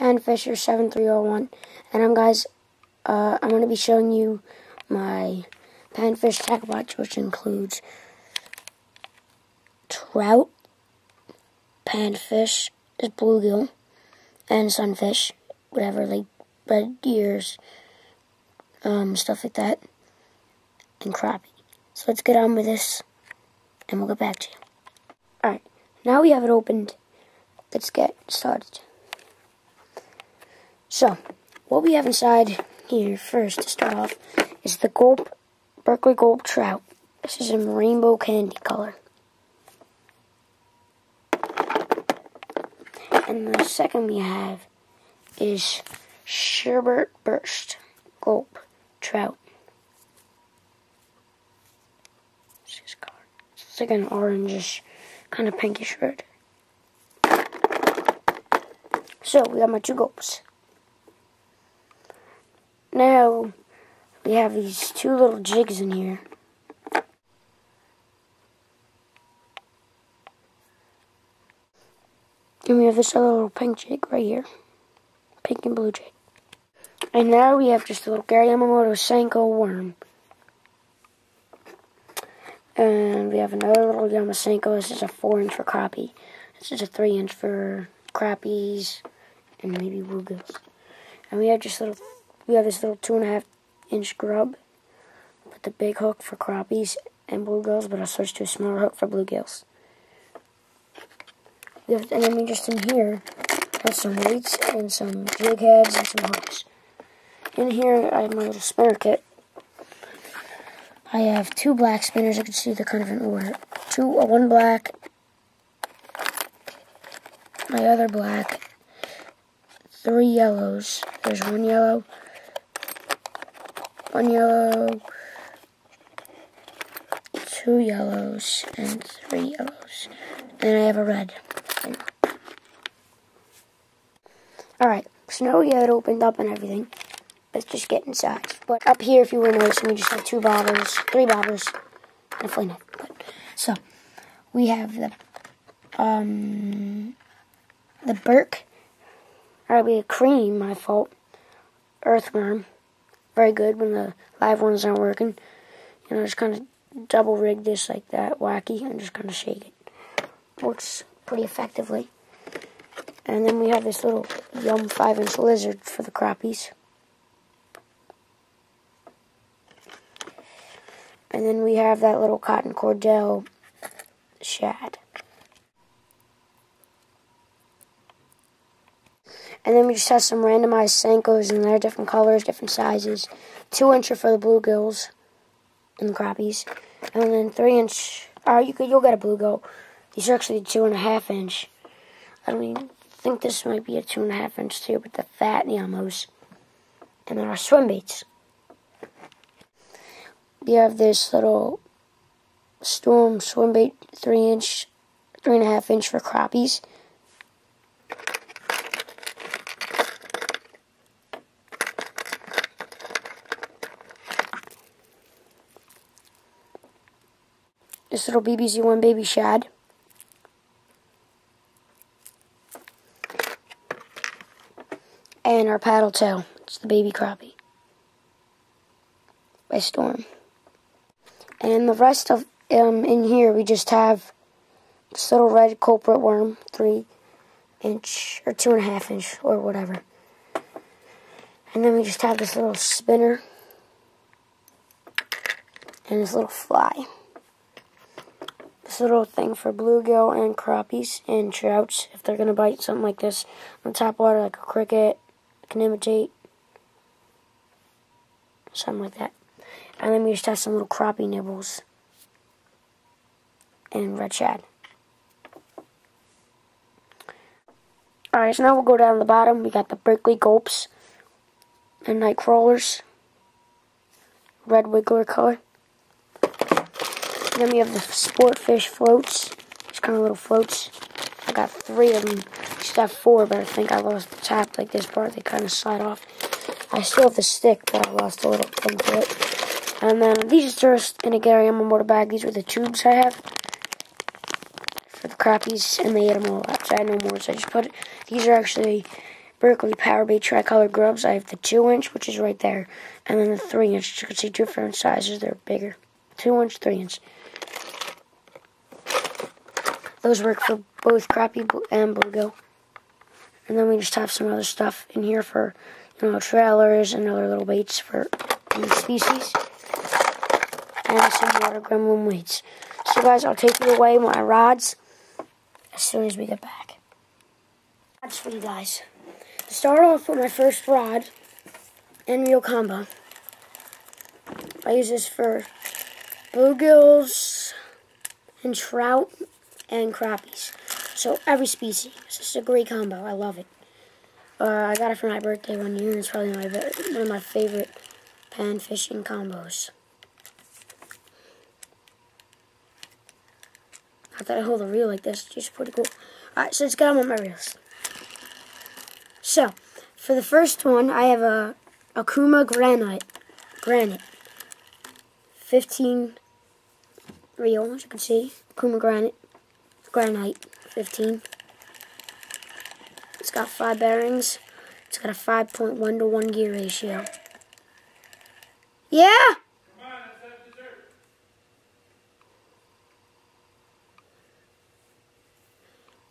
Panfish 7301, and I'm going to be showing you my Panfish TackleBox, which includes trout, panfish, bluegill, and sunfish, whatever, like red ears, stuff like that, and crappie. So let's get on with this, and we'll get back to you. Alright, now we have it opened. Let's get started. So, what we have inside here first to start off is the Berkeley Gulp trout. This is in rainbow candy color. And the second we have is Sherbert Burst Gulp trout. It's like an orangish, kind of pinkish red. So, we got my two gulps. Now, we have these two little jigs in here. And we have this other little pink jig right here. Pink and blue jig. And now we have just a little Gary Yamamoto Senko worm. And we have another little Yamasenko. This is a 4-inch for crappie. This is a 3-inch for crappies and maybe bluegills. And we have this little 2.5-inch grub with the big hook for crappies and bluegills, but I'll switch to a smaller hook for bluegills. And then we just in here have some weights and some jig heads and some hooks. In here I have my little spinner kit. I have 2 black spinners. You can see they're kind of in order. One black, my other black, 3 yellows. There's 1 yellow, 2 yellows, and 3 yellows. And I have a red. Alright, so now we have it opened up and everything. Let's just get inside. But up here, if you were noticing, we just have 3 bobbers, and a flea knife. So, we have the cream, my fault, earthworm. Very good when the live ones aren't working. You know, just kind of double rig this like that, wacky, and just kind of shake it. Works pretty effectively. And then we have this little Yum 5-inch lizard for the crappies. And then we have that little cotton cordell shad. And then we just have some randomized Senkos in there, different colors, different sizes. 2-incher for the bluegills and the crappies. And then 3-inch, you'll get a bluegill. These are actually 2.5-inch. I think this might be a 2.5-inch too, but the fat Yamos. And then our swim baits. We have this little Storm swim bait, 3-inch, 3.5-inch for crappies. This little BBZ1 baby shad. And our paddle tail. It's the baby crappie by Storm. And the rest of in here, we just have this little red culprit worm, 3-inch or 2.5-inch or whatever. And then we just have this little spinner and this little fly. This little thing for bluegill and crappies and trouts, if they're going to bite something like this on top water, like a cricket, can imitate, something like that. And then we just have some little crappie nibbles and red shad. Alright, so now we'll go down to the bottom. We got the Berkeley Gulps and night crawlers, red wiggler color. And then we have the sport fish floats, just kind of little floats. I got 3 of them. I used to have 4, but I think I lost the top, like this part. They kind of slide off. I still have the stick, but I lost a little thing to it. And then these are just in a Gary Yamamoto bag. These are the tubes I have for the crappies, and they ate them all out. So I had no more. So I just put it. These are actually Berkley Powerbait Tricolor Grubs. I have the 2-inch, which is right there, and then the 3-inch. You can see different sizes. They're bigger. 2-inch, 3-inch. Those work for both crappie and bluegill. And then we just have some other stuff in here for, trailers and other little baits for any species. And some water gremlin weights. So guys, I'll take you away my rods as soon as we get back. Rods for you guys. To start off with my first rod and reel combo. I use this for bluegills and trout and crappies. So every species. It's just a great combo. I love it. I got it for my birthday one year. It's probably one of my favorite pan fishing combos. I thought I hold a reel like this. It's just pretty cool. Alright, so let's get on with my reels. So, for the first one, I have a Akuma Granite 15 reel, as you can see. Akuma Granite 15. It's got 5 bearings. It's got a 5.1 to 1 gear ratio. Yeah? Come on, let's have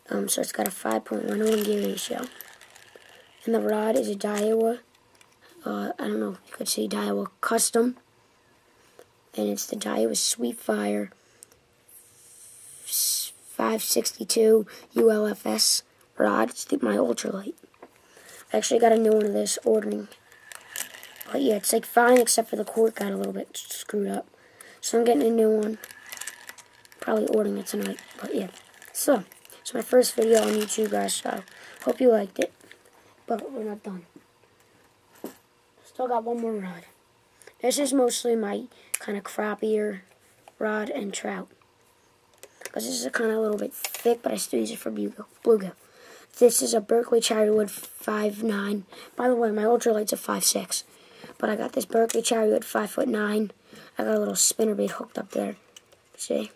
dessert. So it's got a 5.1 to 1 gear ratio. And the rod is a Daiwa, I don't know if you could see Daiwa Custom. And it's the Daiwa Sweetfire 562 ULFS rod. It's my ultralight. I actually got a new one of this ordering. But yeah, it's like fine except for the cord got a little bit screwed up. So I'm getting a new one. Probably ordering it tonight. But yeah. So, it's my first video on YouTube, guys. So, hope you liked it. But we're not done. Still got one more rod. This is mostly my kind of crappier rod and trout. Because this is kind of a little bit thick, but I still use it for bluegill. This is a Berkley Cherrywood 5'9". By the way, my ultralight's a 5'6". But I got this Berkley Cherrywood 5'9". I got a little spinnerbait hooked up there. See?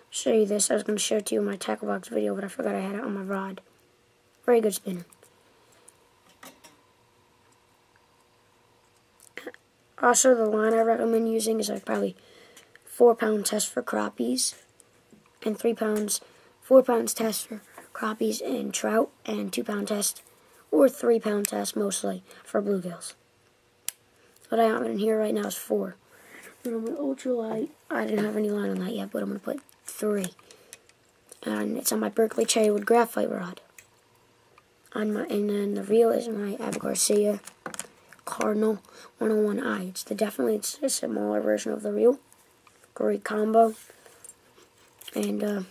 Show you this. I was going to show it to you in my TackleBox video, but I forgot I had it on my rod. Very good spinning. Also, the line I recommend using is like probably 4-pound test for crappies and 4 pounds test for crappies and trout, and 2-pound test or 3-pound test mostly for bluegills. What I have in here right now is 4. And I'm going to ultralight. I didn't have any line on that yet, but I'm going to put 3. And it's on my Berkley Cherrywood graphite rod. And then the reel is my Ava Garcia Cardinal 101i. It's a smaller version of the reel. Great combo. And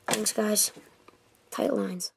thanks guys. Tight lines.